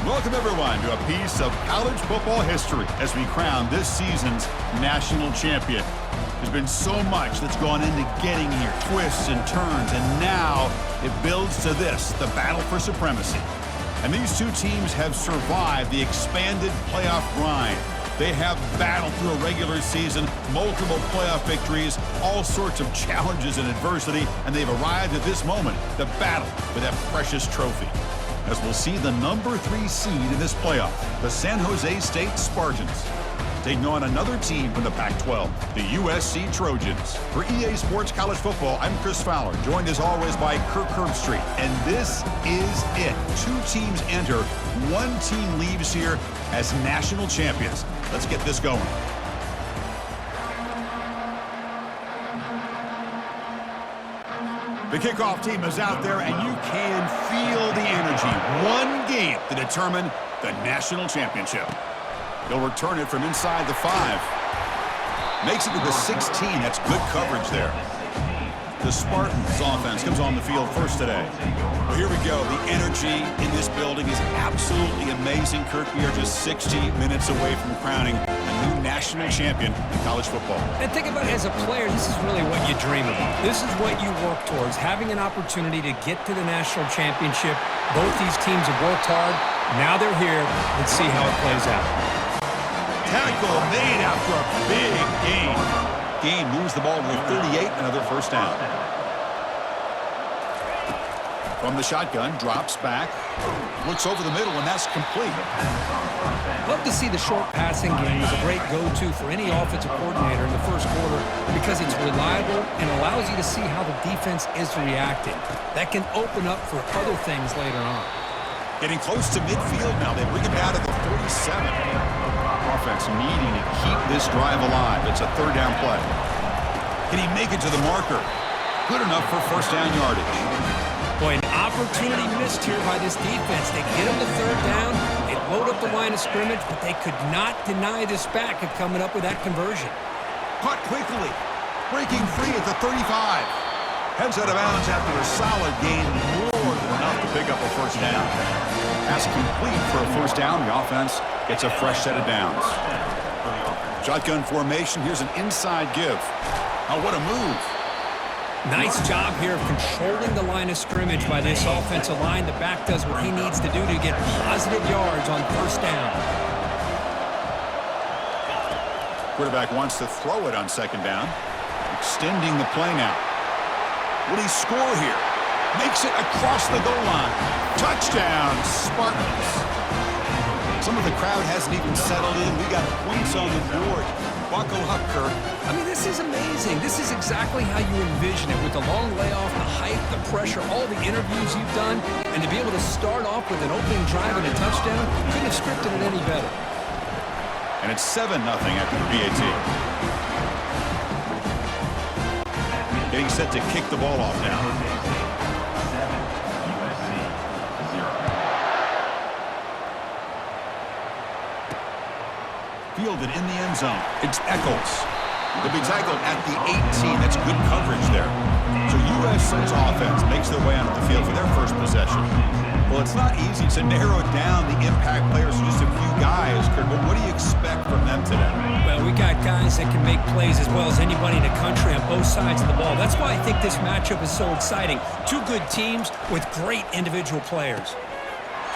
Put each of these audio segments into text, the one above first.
Welcome, everyone, to a piece of college football history as we crown this season's national champion. There's been so much that's gone into getting here, twists and turns, and now it builds to this, the battle for supremacy. And these two teams have survived the expanded playoff grind. They have battled through a regular season, multiple playoff victories, all sorts of challenges and adversity, and they've arrived at this moment, the battle for that precious trophy. As we'll see the number 3 seed in this playoff, the San Jose State Spartans, taking on another team from the Pac-12, the USC Trojans. For EA Sports College Football, I'm Chris Fowler, joined as always by Kirk Herbstreit. And this is it. 2 teams enter, 1 team leaves here as national champions. Let's get this going. The kickoff team is out there, and you can feel the energy. 1 game to determine the national championship. He'll return it from inside the 5. Makes it to the 16. That's good coverage there. The Spartans offense comes on the field first today. Well, here we go. The energy in this building is absolutely amazing, Kirk. We are just 60 minutes away from crowning a new national champion in college football. And think about it, as a player, this is really what you dream about. This is what you work towards, having an opportunity to get to the national championship. Both these teams have worked hard. Now they're here. Let's see how it plays out. Tackle made after a big gain. Gain moves the ball to the 38, another first down. From the shotgun, drops back, looks over the middle, and that's complete. Love to see the short passing game as a great go-to for any offensive coordinator in the first quarter because it's reliable and allows you to see how the defense is reacting. That can open up for other things later on. Getting close to midfield now. They bring him down to the 47. Offense needing to keep this drive alive. It's a third down play. Can he make it to the marker? Good enough for first down yardage. Boy, an opportunity missed here by this defense. They get him to third down. They load up the line of scrimmage, but they could not deny this back of coming up with that conversion. Caught quickly. Breaking free at the 35. Heads out of bounds after a solid gain. More than enough to pick up a first down. Pass complete for a first down. The offense gets a fresh set of downs. Shotgun formation. Here's an inside give. Oh, what a move. Nice job here of controlling the line of scrimmage by this offensive line. The back does what he needs to do to get positive yards on first down. Quarterback wants to throw it on second down. Extending the play now. Will he score here? Makes it across the goal line. Touchdown, Spartans. Some of the crowd hasn't even settled in. We got points on the board. Buckle up, Kirk. I mean, this is amazing. This is exactly how you envision it, with the long layoff, the hype, the pressure, all the interviews you've done, and to be able to start off with an opening drive and a touchdown, couldn't have scripted it any better. And it's 7-0 after the PAT. Getting set to kick the ball off now. Fielded in the end zone. It's Eccles. The big tackle at the 18. That's good coverage there. So USC's offense makes their way onto the field for their first possession. Well, it's not easy to narrow down the impact players to just a few guys, Kurt, but what do you expect from them today? Well, we got guys that can make plays as well as anybody in the country on both sides of the ball. That's why I think this matchup is so exciting. 2 good teams with great individual players.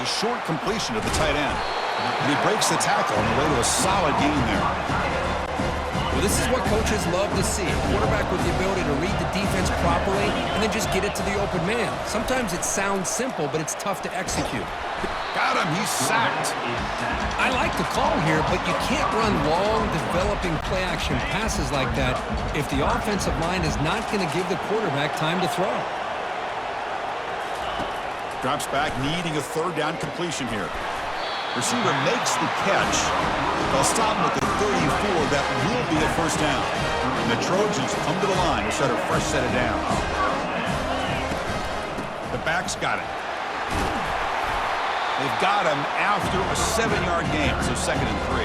The short completion of the tight end. And he breaks the tackle on the way to a solid gain there. Well, this is what coaches love to see. A quarterback with the ability to read the defense properly and then just get it to the open man. Sometimes it sounds simple, but it's tough to execute. Got him. He's sacked. I like the call here, but you can't run long, developing play-action passes like that if the offensive line is not going to give the quarterback time to throw. Drops back, needing a third down completion here. Receiver makes the catch. They'll stop him at the 34. That will be a first down. And the Trojans come to the line to start a fresh set of downs. The back's got it. They've got him after a 7-yard gain, so 2nd and 3.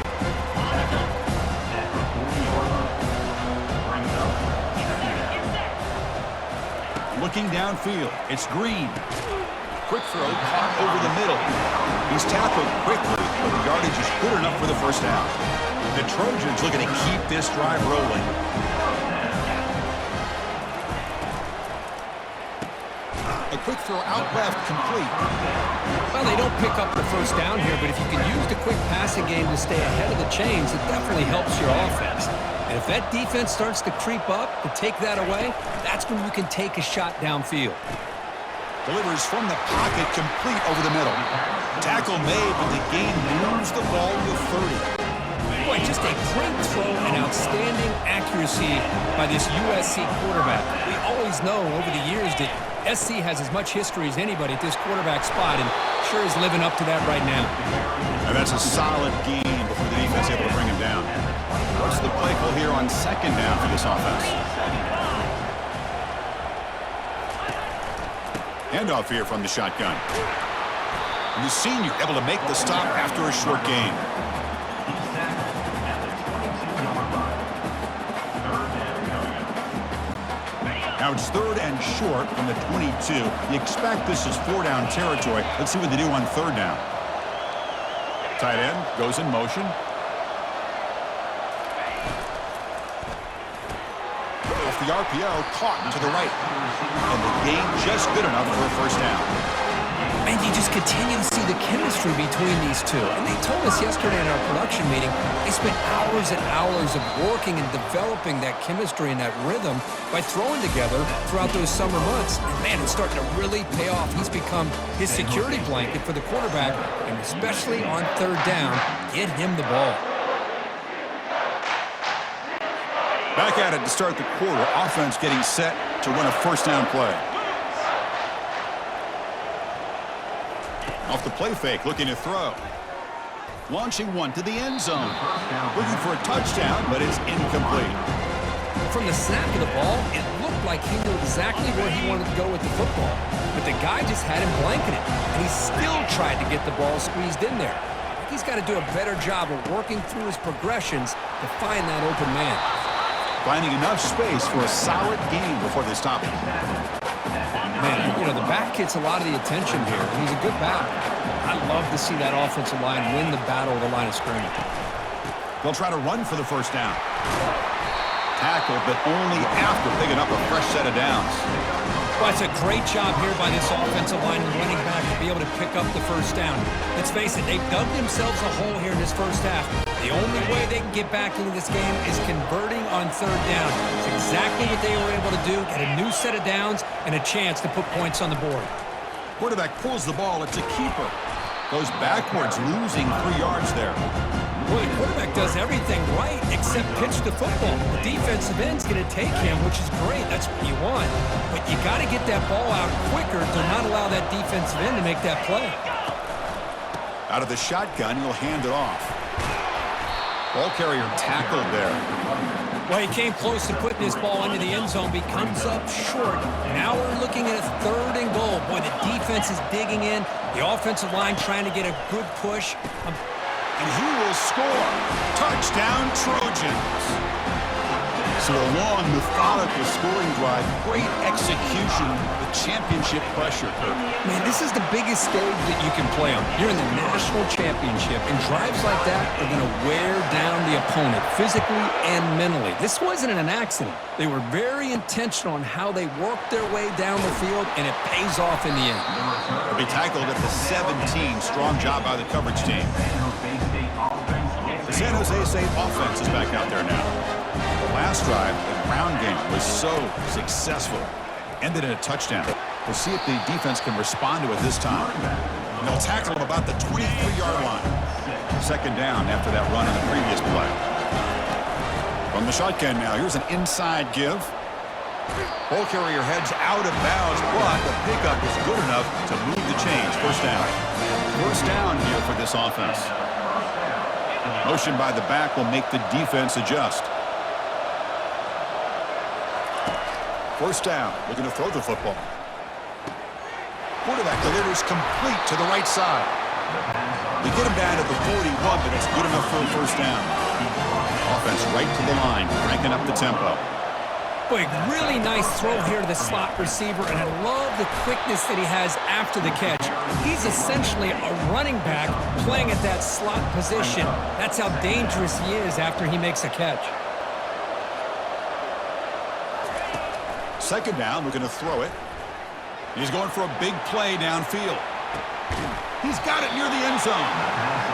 Looking downfield, it's Green. Quick throw, caught over the middle. He's tackled quickly, but the yardage is good enough for the first down. The Trojans looking to keep this drive rolling. A quick throw out left, complete. Well, they don't pick up the first down here, but if you can use the quick passing game to stay ahead of the chains, it definitely helps your offense. And if that defense starts to creep up to take that away, that's when you can take a shot downfield. Delivers from the pocket, complete over the middle. Tackle made, but the game moves the ball to 30. Boy, just a great throw and outstanding accuracy by this USC quarterback. We always know over the years that SC has as much history as anybody at this quarterback spot, and sure is living up to that right now. And that's a solid game before the defense able to bring him down. What's the play call here on second down for this offense? Handoff here from the shotgun. And the senior able to make the stop after a short gain. Now it's third and short from the 22. You expect this is 4-down territory. Let's see what they do on third down. Tight end goes in motion. Off the RPO, caught to the right. And the gain just good enough for a first down. And you just continue to see the chemistry between these two. And they told us yesterday in our production meeting, they spent hours and hours of working and developing that chemistry and that rhythm by throwing together throughout those summer months. And man, it's starting to really pay off. He's become his security blanket for the quarterback, and especially on third down, get him the ball. Back at it to start the quarter. Offense getting set to run a first down play. Off the play fake, looking to throw. Launching one to the end zone. Looking for a touchdown, but it's incomplete. From the snap of the ball, it looked like he knew exactly where he wanted to go with the football. But the guy just had him blanketed, and he still tried to get the ball squeezed in there. He's got to do a better job of working through his progressions to find that open man. Finding enough space for a solid game before they stop him. Man, you know, the back gets a lot of the attention here. He's a good back. I love to see that offensive line win the battle of the line of scrimmage. They'll try to run for the first down. Tackled, but only after picking up a fresh set of downs. Well, it's a great job here by this offensive line and running back to be able to pick up the first down. Let's face it, they've dug themselves a hole here in this first half. The only way they can get back into this game is converting on third down. It's exactly what they were able to do, get a new set of downs and a chance to put points on the board. Quarterback pulls the ball. It's a keeper. Goes backwards, losing 3 yards there. Well, the quarterback does everything right except pitch the football. The defensive end's going to take him, which is great. That's what you want. But you got to get that ball out quicker to not allow that defensive end to make that play. Out of the shotgun, he'll hand it off. Ball carrier tackled there. Well, he came close to putting his ball into the end zone, but he comes up short. Now we're looking at a third and goal. Boy, the defense is digging in. The offensive line trying to get a good push. And he will score. Touchdown, Trojans. So a long, methodical scoring drive. Great execution with championship pressure. Man, this is the biggest stage that you can play on. You're in the national championship, and drives like that are going to wear down the opponent physically and mentally. This wasn't an accident. They were very intentional on how they worked their way down the field, and it pays off in the end. They'll be tackled at the 17. Strong job by the coverage team. The San Jose State offense is back out there now. The last drive, the ground game, was so successful. Ended in a touchdown. We'll see if the defense can respond to it this time. And they'll tackle him about the 23-yard line. Second down after that run in the previous play. From the shotgun now, here's an inside give. Ball carrier heads out of bounds, but the pickup is good enough to move the chains. First down. First down here for this offense. Motion by the back will make the defense adjust. First down, looking to throw the football. Quarterback delivers complete to the right side. They get him down to the 41, but it's good enough for a first down. Offense right to the line, cranking up the tempo. Boy, really nice throw here to the slot receiver, and I love the quickness that he has after the catch. He's essentially a running back playing at that slot position. That's how dangerous he is after he makes a catch. Second down, looking to throw it. He's going for a big play downfield. He's got it near the end zone.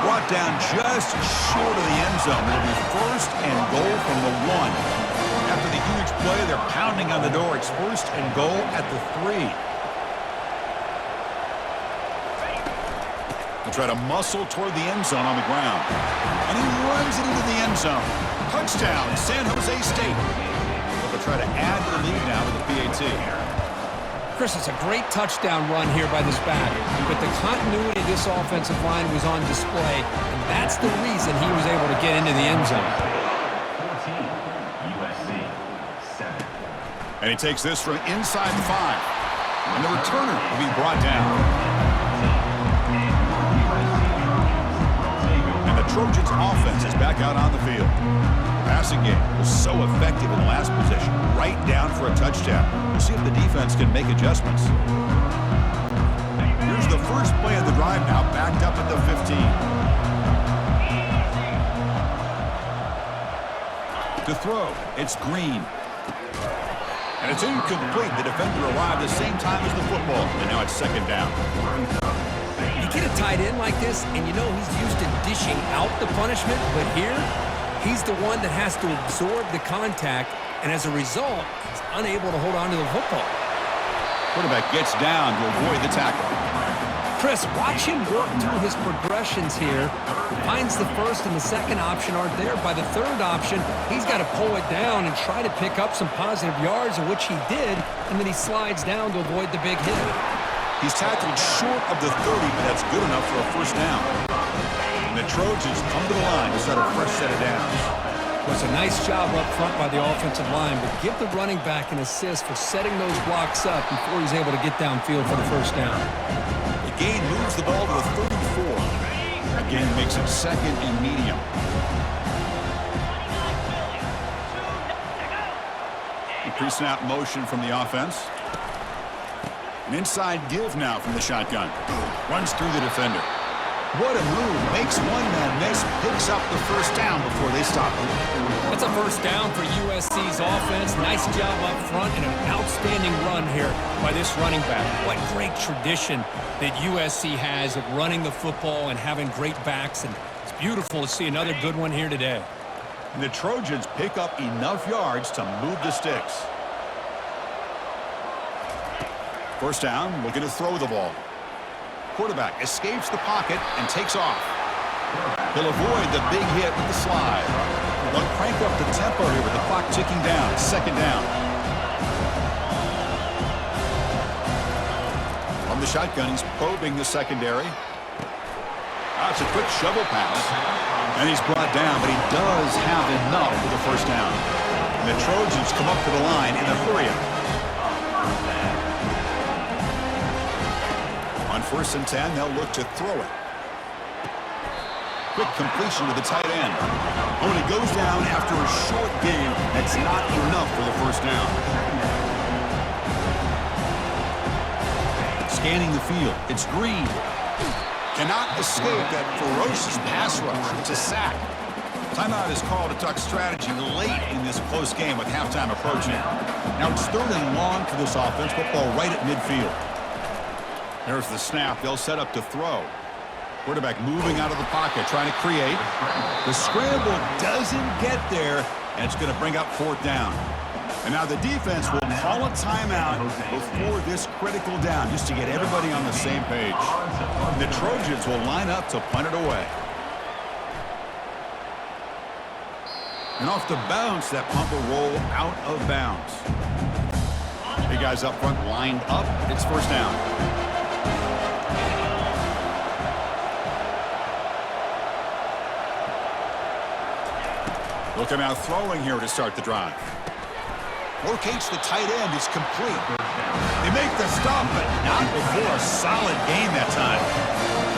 Brought down just short of the end zone. It'll be first and goal from the 1. After the huge play, they're pounding on the door. It's first and goal at the 3. They try to muscle toward the end zone on the ground. And he runs it into the end zone. Touchdown, San Jose State. They'll try to add to the lead now with the PAT. Chris, it's a great touchdown run here by this back, but the continuity of this offensive line was on display, and that's the reason he was able to get into the end zone. And he takes this from inside the 5. And the returner will be brought down. And the Trojans' offense is back out on the field. The passing game was so effective in the last possession, right down for a touchdown. We'll see if the defense can make adjustments. Here's the first play of the drive now, backed up at the 15. To throw, it's Green. And it's incomplete. The defender arrived the same time as the football. And now it's second down. You get a tight end like this, and you know he's used to dishing out the punishment, but here, he's the one that has to absorb the contact, and as a result, he's unable to hold on to the football. Quarterback gets down to avoid the tackle. Chris, watch him work through his progressions here. Finds the first and the second option aren't there. By the third option, he's got to pull it down and try to pick up some positive yards, of which he did, and then he slides down to avoid the big hit. He's tackled short of the 30, but that's good enough for a first down. And the Trojans come to the line to start a fresh set of downs. It was a nice job up front by the offensive line, but give the running back an assist for setting those blocks up before he's able to get downfield for the first down. The gain moves the ball to the 34. Again, makes it second and medium. The pre-snap motion from the offense. An inside give now from the shotgun. Runs through the defender. What a move. Makes one man miss. Picks up the first down before they stop him. That's a first down for USC's offense. Nice job up front and an outstanding run here by this running back. What great tradition that USC has of running the football and having great backs. And it's beautiful to see another good one here today. And the Trojans pick up enough yards to move the sticks. First down, looking to throw the ball. Quarterback escapes the pocket and takes off. He'll avoid the big hit with the slide. They'll crank up the tempo here with the clock ticking down. Second down. From the shotgun, he's probing the secondary. That's a quick shovel pass. And he's brought down, but he does have enough for the first down. And the Trojans come up to the line in a hurry-up. On 1st and 10, they'll look to throw it. Quick completion to the tight end. Only goes down after a short gain. That's not enough for the first down. Scanning the field, it's Green. Cannot escape that ferocious pass rush. It's a sack. Timeout is called to talk strategy late in this close game with halftime approaching. Now it's third and long for this offense. Football right at midfield. There's the snap. They'll set up to throw. Quarterback moving out of the pocket, trying to create. The scramble doesn't get there, and it's going to bring up fourth down. And now the defense will call a timeout before this critical down, just to get everybody on the same page. And the Trojans will line up to punt it away. And off the bounce, that punt will roll out of bounds. Big guys up front lined up. It's first down. Looking out throwing here to start the drive. Locates the tight end. It's complete. They make the stop, but not before a solid gain that time.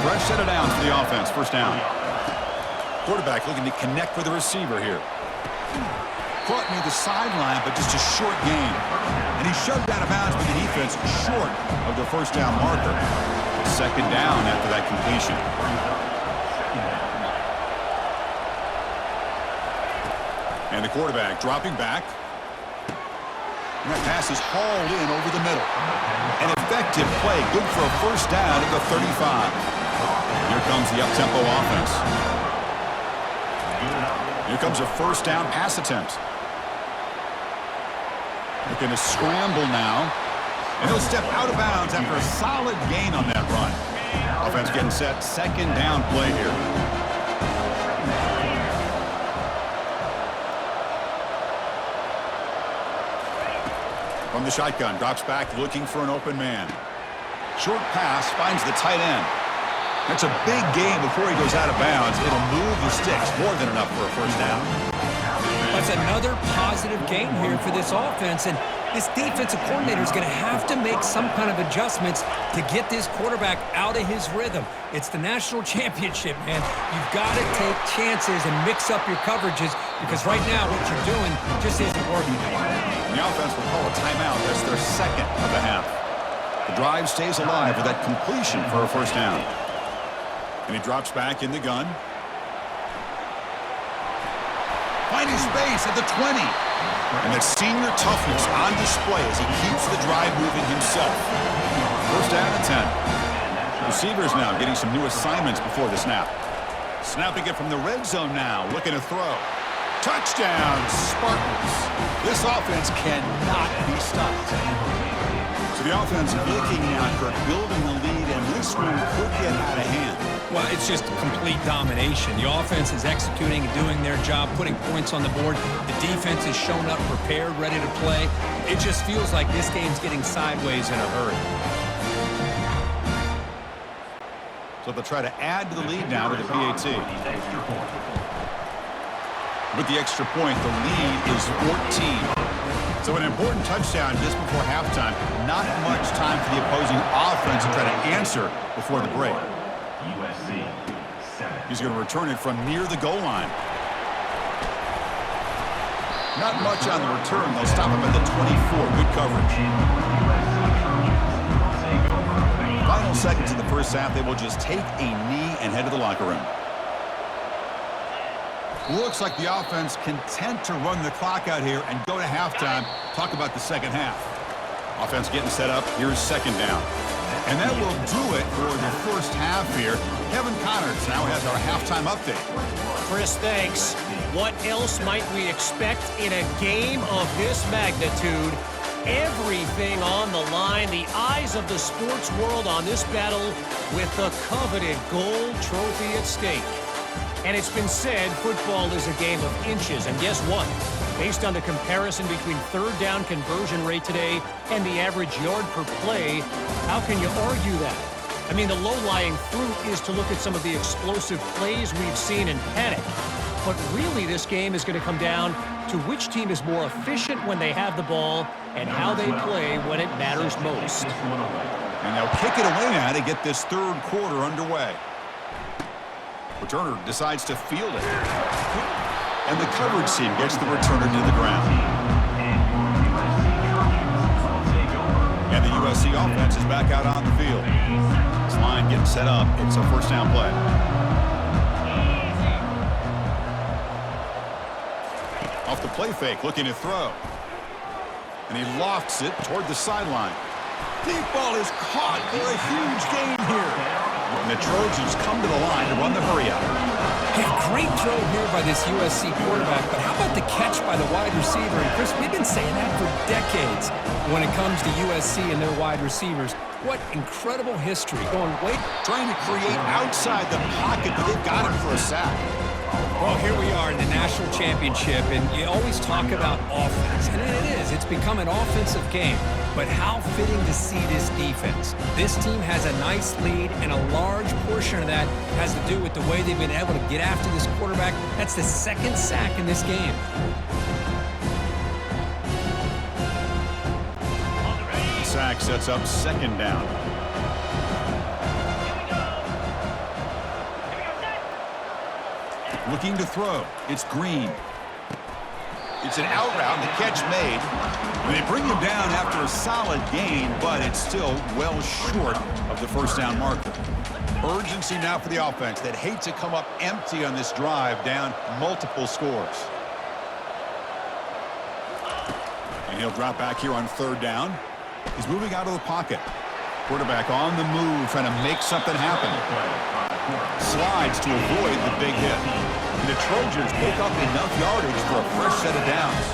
Fresh set of downs for the offense. First down. Quarterback looking to connect with the receiver here. front near the sideline, but just a short gain. And he shoved out of bounds with the defense short of the first down marker. Second down after that completion. And the quarterback dropping back. And that pass is hauled in over the middle. An effective play, good for a first down at the 35. Here comes the up-tempo offense. Here comes a first down pass attempt. They're going to scramble now. And he'll step out of bounds after a solid gain on that run. Offense getting set, second down play here. From the shotgun, drops back looking for an open man. Short pass, finds the tight end. That's a big gain before he goes out of bounds. It'll move the sticks, more than enough for a first down. That's another positive gain here for this offense, and this defensive coordinator is going to have to make some kind of adjustments to get this quarterback out of his rhythm. It's the national championship, man. You've got to take chances and mix up your coverages because right now what you're doing just isn't working. The offense will call a timeout. That's their second of the half. The drive stays alive with that completion for a first down. And he drops back in the gun. Finding space at the 20. And that senior toughness on display as he keeps the drive moving himself. First down and 10. Receivers now getting some new assignments before the snap. Snapping it from the red zone now, looking to throw. Touchdown, Spartans. This offense cannot be stopped. So the offense looking now, Kirk, building the lead, and this one could get out of hand. Well, it's just complete domination. The offense is executing and doing their job, putting points on the board. The defense is shown up, prepared, ready to play. It just feels like this game's getting sideways in a hurry. So they'll try to add to the lead now with the PAT. With the extra point, the lead is 14. So an important touchdown just before halftime. Not much time for the opposing offense to try to answer before the break. He's going to return it from near the goal line. Not much on the return. They'll stop him at the 24. Good coverage. Final seconds in the first half. They will just take a knee and head to the locker room. Looks like the offense content to run the clock out here and go to halftime. Talk about the second half. Offense getting set up. Here's second down. And that will do it for the first half here. Kevin Connors now has our halftime update. Chris, thanks. What else might we expect in a game of this magnitude? Everything on the line. The eyes of the sports world on this battle with the coveted gold trophy at stake. And it's been said football is a game of inches. And guess what? Based on the comparison between third down conversion rate today and the average yard per play, how can you argue that? I mean, the low-lying fruit is to look at some of the explosive plays we've seen in panic. But really, this game is going to come down to which team is more efficient when they have the ball and how they play when it matters most. And they'll kick it away now to get this third quarter underway. Returner decides to field it. And the coverage team gets the returner to the ground. And the USC offense is back out on the field. This line getting set up. It's a first down play. Off the play fake, looking to throw. And he lofts it toward the sideline. Deep ball is caught for a huge gain here. And the Trojans come to the line to run the hurry out. Hey, great throw here by this USC quarterback, but how about the catch by the wide receiver? And Chris, we've been saying that for decades when it comes to USC and their wide receivers. What incredible history. Going way, trying to create outside the pocket, but they've got him for a sack. Well, here we are in the national championship, and you always talk about offense, and it is. It's become an offensive game. But how fitting to see this defense. This team has a nice lead, and a large portion of that has to do with the way they've been able to get after this quarterback. That's the second sack in this game. Sack sets up second down. Looking to throw. It's Green. It's an out route, and the catch made. And they bring him down after a solid gain, but it's still well short of the first down marker. Urgency now for the offense that hate to come up empty on this drive, down multiple scores. And he'll drop back here on third down. He's moving out of the pocket. Quarterback on the move, trying to make something happen. Slides to avoid the big hit. And the Trojans pick up enough yardage for a fresh set of downs.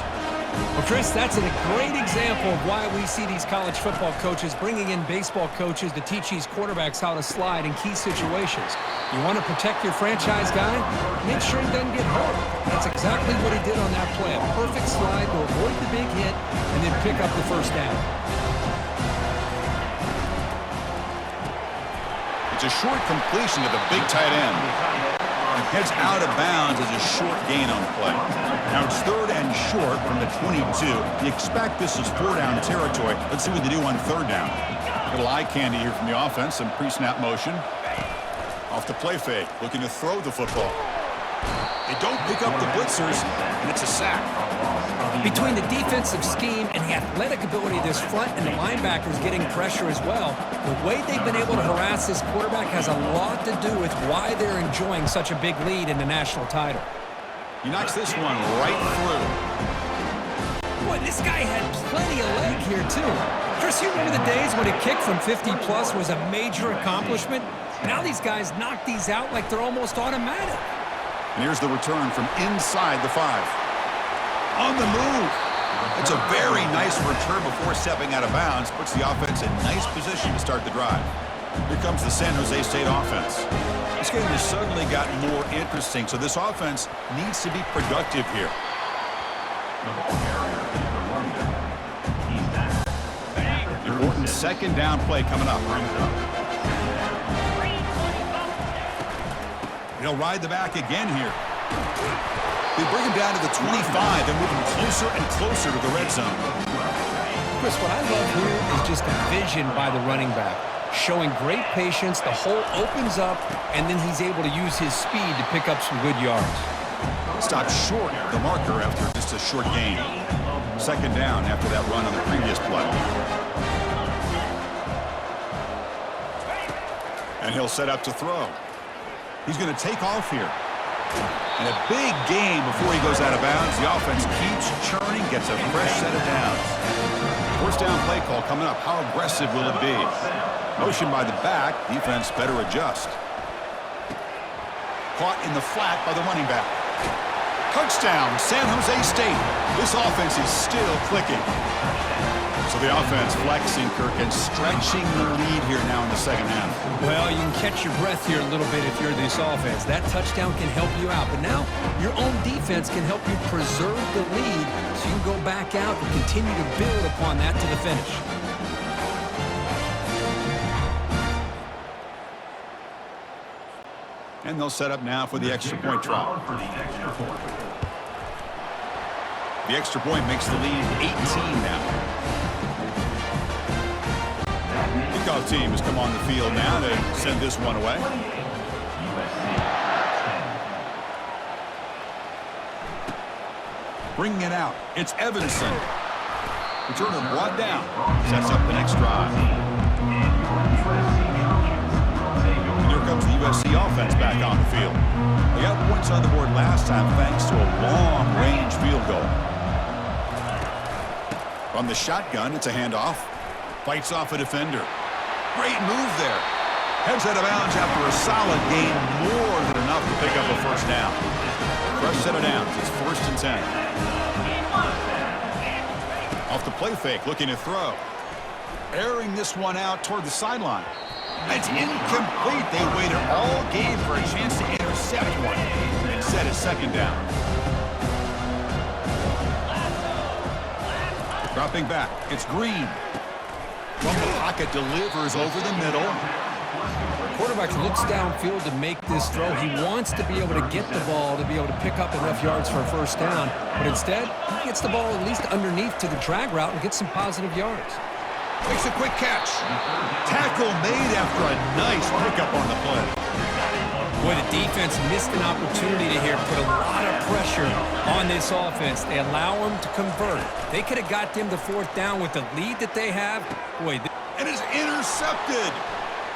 Well, Chris, that's a great example of why we see these college football coaches bringing in baseball coaches to teach these quarterbacks how to slide in key situations. You want to protect your franchise guy? Make sure he doesn't get hurt. That's exactly what he did on that play. A perfect slide to avoid the big hit and then pick up the first down. It's a short completion to the big tight end. It heads out of bounds as a short gain on the play. Now it's third and short from the 22. You expect this is 4-down territory. Let's see what they do on third down. A little eye candy here from the offense. Some pre-snap motion. Off the play fake. Looking to throw the football. They don't pick up the blitzers, and it's a sack. Between the defensive scheme and the athletic ability of this front and the linebackers getting pressure as well, the way they've been able to harass this quarterback has a lot to do with why they're enjoying such a big lead in the national title. He knocks this one right through. Boy, this guy had plenty of leg here, too. Chris, you remember the days when a kick from 50-plus was a major accomplishment? Now these guys knock these out like they're almost automatic. And here's the return from inside the 5. On the move. It's a very nice return before stepping out of bounds. Puts the offense in nice position to start the drive. Here comes the San Jose State offense. This game has suddenly gotten more interesting, so this offense needs to be productive here. Important second down play coming up. He'll ride the back again here. They bring him down to the 25 and move him closer and closer to the red zone. Chris, what I love here is just the vision by the running back. Showing great patience, the hole opens up, and then he's able to use his speed to pick up some good yards. Stopped short of the marker after just a short gain. Second down after that run on the previous play. And he'll set up to throw. He's going to take off here. And a big gain before he goes out of bounds. The offense keeps churning, gets a fresh set of downs. First down play call coming up. How aggressive will it be? Motion by the back. Defense better adjust. Caught in the flat by the running back. Touchdown, San Jose State. This offense is still clicking. So the offense flexing, Kirk, and stretching the lead here now in the second half. Well, you can catch your breath here a little bit if you're this offense. That touchdown can help you out. But now your own defense can help you preserve the lead so you can go back out and continue to build upon that to the finish. And they'll set up now for the extra point try. The extra point makes the lead 18 now. Kickoff team has come on the field now to send this one away. Bringing it out. It's Evanson. Returner brought down. Sets up the next drive. And here comes the USC offense back on the field. They got points on the board last time thanks to a long-range field goal. From the shotgun, it's a handoff. Fights off a defender. Great move there. Heads out of bounds after a solid gain, more than enough to pick up a first down. Fresh set of downs. It's 1st and 10. Off the play fake, looking to throw. Airing this one out toward the sideline. It's incomplete. They waited all game for a chance to intercept one and set a second down. Dropping back, it's Green. From the pocket, delivers over the middle. Quarterback looks downfield to make this throw. He wants to be able to get the ball to be able to pick up enough yards for a first down. But instead, he gets the ball at least underneath to the drag route and gets some positive yards. Makes a quick catch. Tackle made after a nice pickup on the play. Boy, the defense missed an opportunity to here put a lot of pressure on this offense. They allow them to convert. They could have got them to fourth down with the lead that they have. Boy, and is intercepted.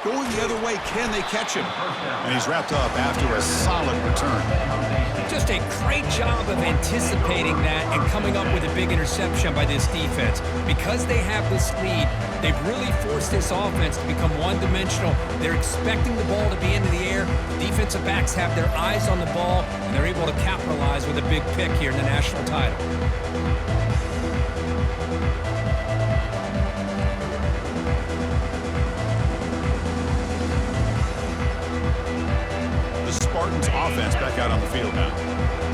Going the other way, can they catch him? And he's wrapped up after a solid return. just a great job of anticipating that and coming up with a big interception by this defense. Because they have this lead, they've really forced this offense to become one-dimensional. They're expecting the ball to be into the air. The defensive backs have their eyes on the ball, and they're able to capitalize with a big pick here in the national title. Spartans offense back out on the field now.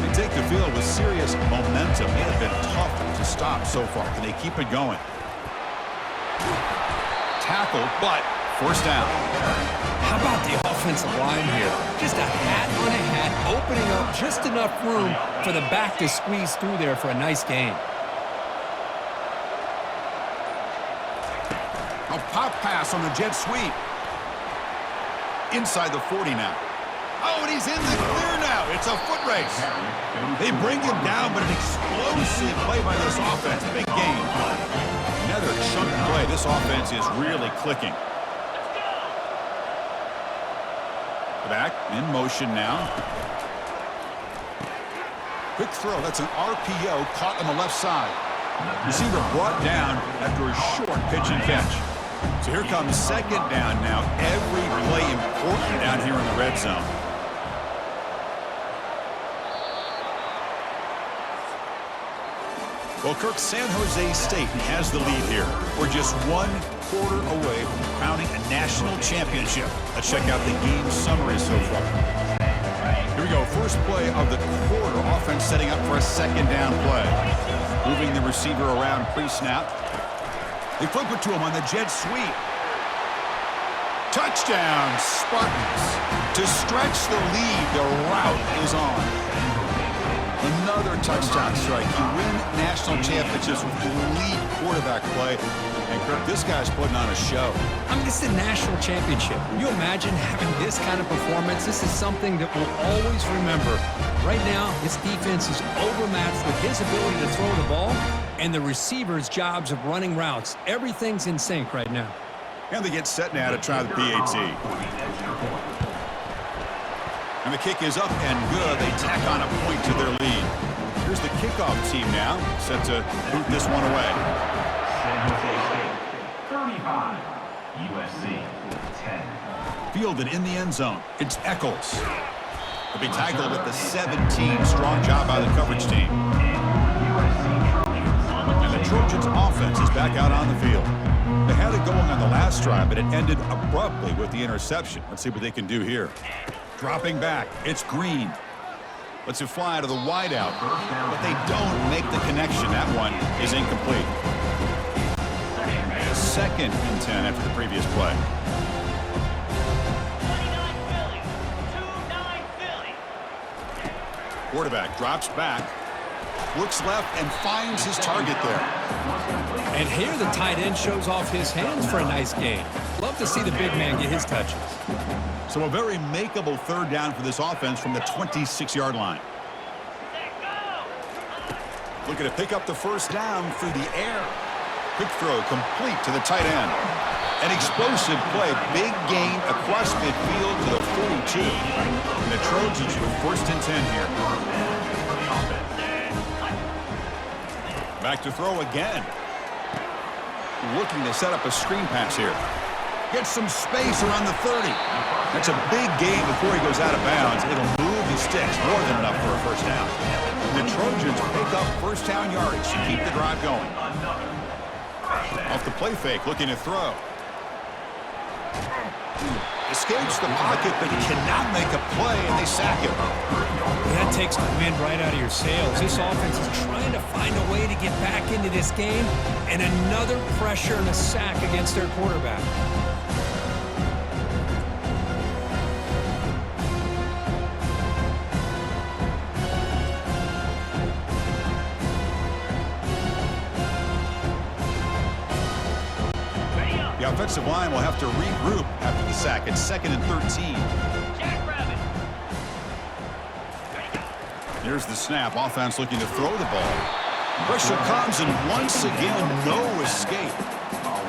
They take the field with serious momentum. They have been tough to stop so far. Can they keep it going? Tackle, but first down. How about the offensive line here? Just a hat on a hat, opening up just enough room for the back to squeeze through there for a nice gain. A pop pass on the jet sweep. Inside the 40 now. Oh, and he's in the clear now. It's a foot race. They bring him down, but an explosive play by this offense. Big gain. Another chunk play. This offense is really clicking. Back in motion now. Quick throw. That's an RPO caught on the left side. Receiver brought down after a short pitch and catch. So here comes second down now. Every play important down here in the red zone. Well, Kirk, San Jose State has the lead here. We're just 1 quarter away from crowning a national championship. Let's check out the game summary so far. Here we go. First play of the quarter. Offense setting up for a second down play. Moving the receiver around pre-snap. They flip it to him on the jet sweep. Touchdown, Spartans. To stretch the lead, the route is on. Another touchdown strike. You win national championships with elite quarterback play. And Kirk, this guy's putting on a show. I mean, this is a national championship. Can you imagine having this kind of performance? This is something that we'll always remember. Right now, his defense is overmatched with his ability to throw the ball and the receivers' jobs of running routes. Everything's in sync right now. And they get set now to try the PAT. And the kick is up and good. They tack on a point to their lead. Here's the kickoff team now, set to boot this one away. San Jose State, 35. USC, 10. Fielded in the end zone. It's Eccles. He'll be tackled at the 17. Strong job by the coverage team. And the Trojans offense is back out on the field. They had it going on the last drive, but it ended abruptly with the interception. Let's see what they can do here. Dropping back, it's Green. Lets it fly to the wideout, but they don't make the connection. That one is incomplete. Second and 10 after the previous play. 29 Philly. Quarterback drops back, looks left, and finds his target there. And here the tight end shows off his hands for a nice gain. Love to see the big man get his touches. So a very makeable third down for this offense from the 26-yard line. Looking to pick up the first down through the air. Quick throw complete to the tight end. An explosive play, big gain across midfield to the 42. And the Trojans with first and 10 here. Back to throw again. Looking to set up a screen pass here. Gets some space around the 30. That's a big gain before he goes out of bounds. It'll move the sticks, more than enough for a first down. The Trojans pick up first down yardage to keep the drive going. Off the play fake, looking to throw. Escapes the pocket, but cannot make a play, and they sack him. That takes the wind right out of your sails. This offense is trying to find a way to get back into this game, and another pressure and a sack against their quarterback. The offensive line will have to regroup after the sack. It's 2nd and 13. Jackrabbit, Here's the snap. Offense looking to throw the ball. Pressure comes, and once again, no escape.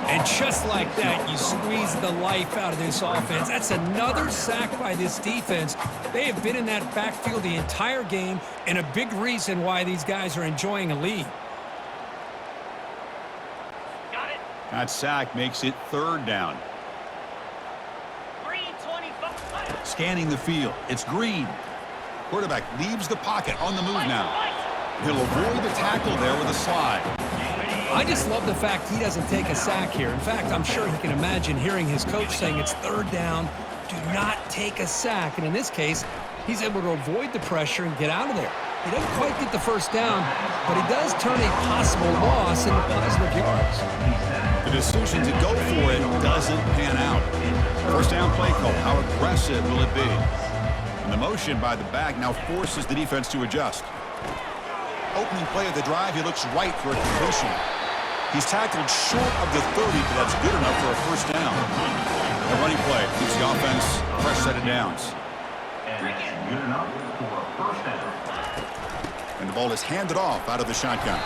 And just like that, you squeeze the life out of this offense. That's another sack by this defense. They have been in that backfield the entire game, and a big reason why these guys are enjoying a lead. Got it. That sack makes it 3rd down. Green 25. Scanning the field. It's Green. Quarterback leaves the pocket on the move now. He'll avoid the tackle there with a slide. I just love the fact he doesn't take a sack here. In fact, I'm sure he can imagine hearing his coach saying it's 3rd down, do not take a sack. And in this case, he's able to avoid the pressure and get out of there. He doesn't quite get the 1st down, but he does turn a possible loss into positive yards. The decision to go for it doesn't pan out. 1st down play call. How aggressive will it be? And the motion by the back now forces the defense to adjust. Opening play of the drive, he looks right for a completion. He's tackled short of the 30, but that's good enough for a 1st down. The running play keeps the offense a fresh set of downs. And it's good enough for a 1st down. And the ball is handed off out of the shotgun.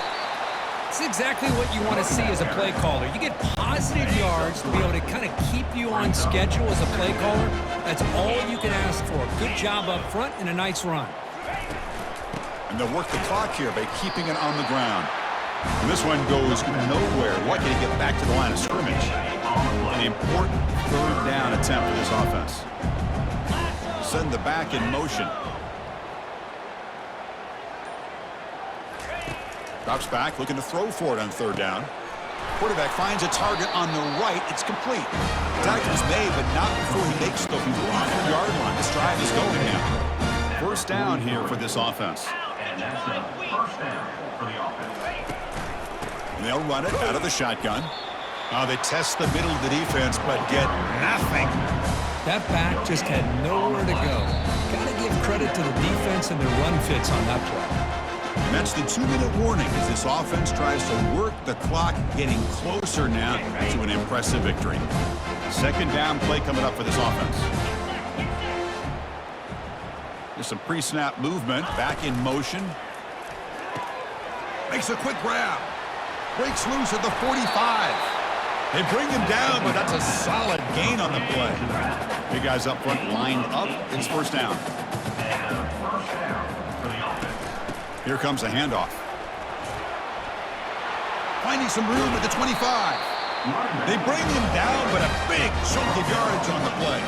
It's exactly what you want to see as a play caller. You get positive yards to be able to kind of keep you on schedule as a play caller. That's all you can ask for. Good job up front and a nice run. And they'll work the clock here by keeping it on the ground. And this one goes nowhere. Lucky to get back to the line of scrimmage. An important 3rd down attempt for this offense. Send the back in motion. Drops back, looking to throw for it on 3rd down. Quarterback finds a target on the right. It's complete. Tackle is made, but not before he makes the 3-yard line. This drive is going now. 1st down here for this offense. And that's a 1st down for the offense. And they'll run it out of the shotgun. They test the middle of the defense, but get nothing. That back just had nowhere to go. Got to give credit to the defense and their run fits on that play. And that's the 2-minute warning as this offense tries to work the clock, getting closer now to an impressive victory. 2nd down play coming up for this offense. There's some pre-snap movement, back in motion. Makes a quick grab. Breaks loose at the 45. They bring him down, but that's a solid gain on the play. Big guys up front lined up. It's 1st down. Here comes a handoff. Finding some room at the 25. They bring him down, but a big chunk of yardage on the play.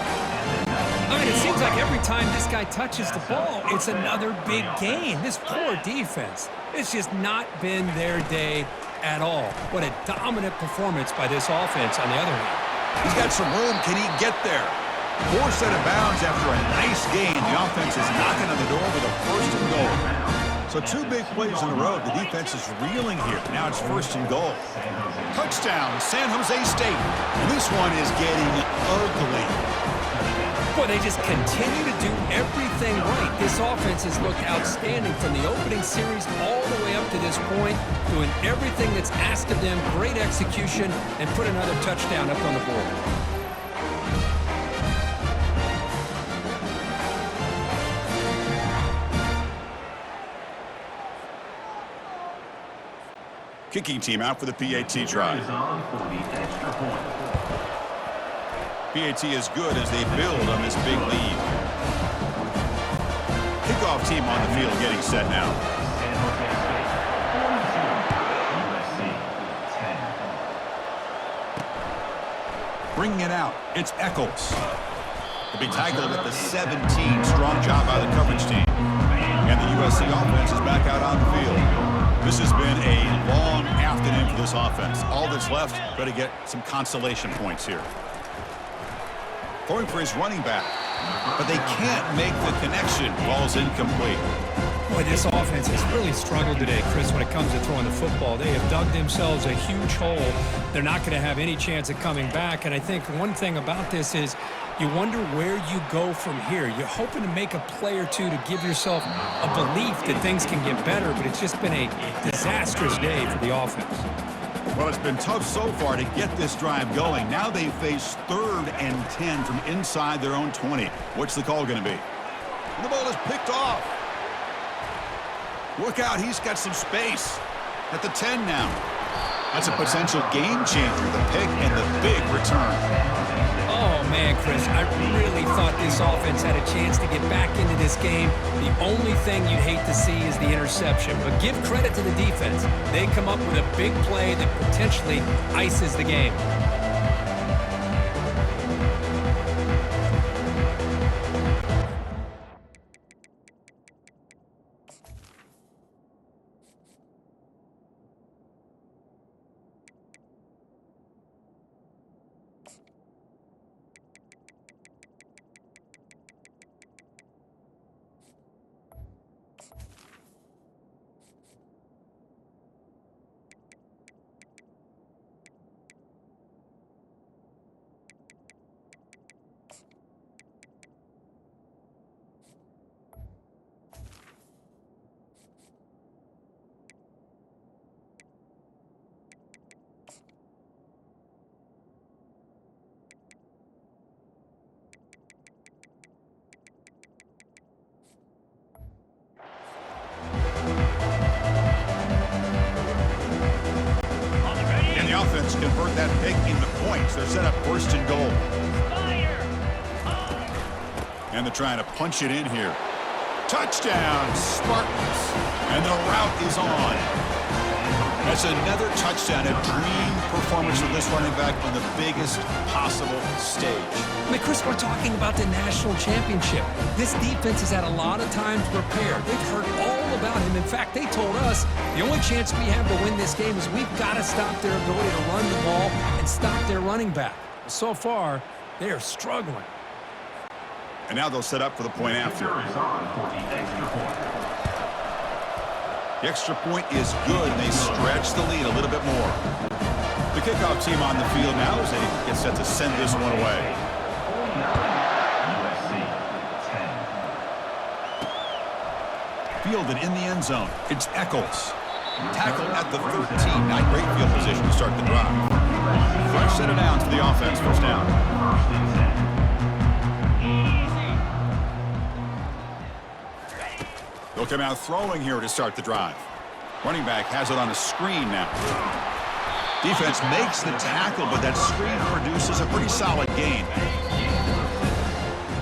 I mean, it seems like every time this guy touches the ball, it's another big gain. This poor defense, it's just not been their day at all. What a dominant performance by this offense on the other hand. He's got some room. Can he get there? 4 set of bounds after a nice gain. The offense is knocking on the door with a 1st and goal. So 2 big plays in a row. The defense is reeling here. Now it's 1st and goal. Touchdown, San Jose State. And this one is getting ugly. Boy, they just continue to do everything right. This offense has looked outstanding from the opening series all the way up to this point, doing everything that's asked of them, great execution, and put another touchdown up on the board. Kicking team out for the PAT try. PAT is good as they build on this big lead. Kickoff team on the field getting set now. Bringing it out, it's Eccles. He'll be tackled at the 17. Strong job by the coverage team. And the USC offense is back out on the field. This has been a long afternoon for this offense. All that's left, got to get some consolation points here. Throwing for his running back, but they can't make the connection. Ball's incomplete. Boy, this offense has really struggled today, Chris, when it comes to throwing the football. They have dug themselves a huge hole. They're not going to have any chance of coming back. And I think one thing about this is you wonder where you go from here. You're hoping to make a play or two to give yourself a belief that things can get better, but it's just been a disastrous day for the offense. Well, it's been tough so far to get this drive going. Now they face 3rd and 10 from inside their own 20. What's the call going to be? The ball is picked off. Look out, he's got some space. At the 10 now. That's a potential game changer, the pick and the big return. Oh, man, Chris, I really thought this offense had a chance to get back into this game. The only thing you'd hate to see is the interception. But give credit to the defense. They come up with a big play that potentially ices the game. Offense convert that pick into points. They're set up first and goal. And they're trying to punch it in here. Touchdown, Spartans. And the route is on. That's another touchdown, a dream performance of this running back on the biggest possible stage. I mean, Chris, we're talking about the national championship. This defense has had a lot of time to prepare. They've heard all about him. In fact, they told us the only chance we have to win this game is we've got to stop their ability to run the ball and stop their running back. So far, they are struggling. And now they'll set up for the point after. The extra point is good, and they stretch the lead a little bit more. The kickoff team on the field now as they get set to send this one away. Fielded in the end zone. It's Eccles. Tackled at the 13. Not great field position to start the drive. Fresh set of downs for the offense. First down. They'll come out throwing here to start the drive. Running back has it on a screen now. Defense makes the tackle, but that screen produces a pretty solid gain.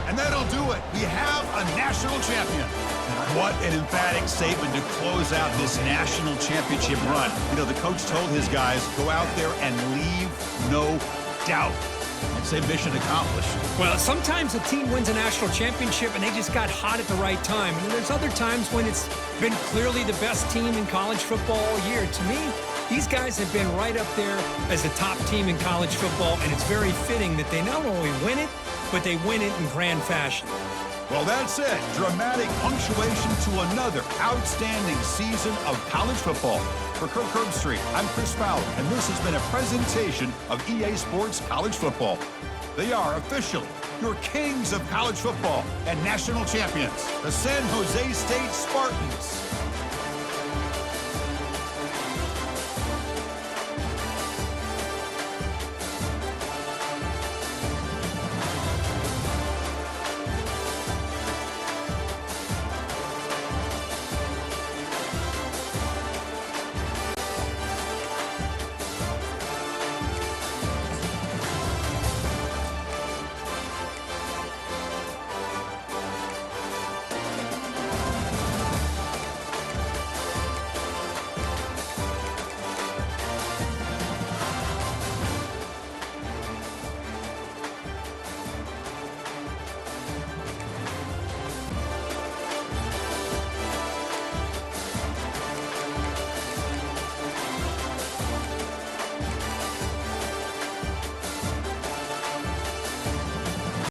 And that'll do it. We have a national champion. What an emphatic statement to close out this national championship run. You know, the coach told his guys, go out there and leave no doubt. I'd say mission accomplished. Well, sometimes a team wins a national championship and they just got hot at the right time. And then there's other times when it's been clearly the best team in college football all year. To me, these guys have been right up there as the top team in college football, and it's very fitting that they not only win it, but they win it in grand fashion. Well, that's it. Dramatic punctuation to another outstanding season of college football. For Kirk Herbstreit, I'm Chris Fowler, and this has been a presentation of EA Sports College Football. They are officially your kings of college football and national champions, the San Jose State Spartans.